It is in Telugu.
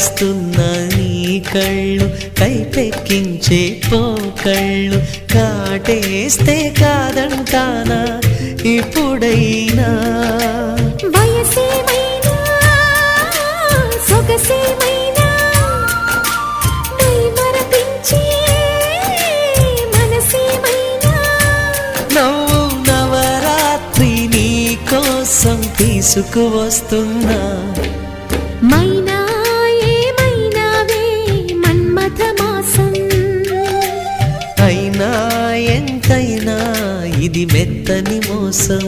కవ్విస్తున్న నీ కళ్ళు కైపెక్కించే పోకళ్ళు కాటేస్తే కాదంటానా ఇప్పుడైనా వయసేమైనా సొగసేమైనా నై మరపించే మనసేమైనా నవ్వు నవరాత్రి నీ కోసం తీసుకువస్తున్నా మైనా ఏమైనావే మన్మథ మాసం అయినా ఎంతైనా ఇది మెత్తని మోసం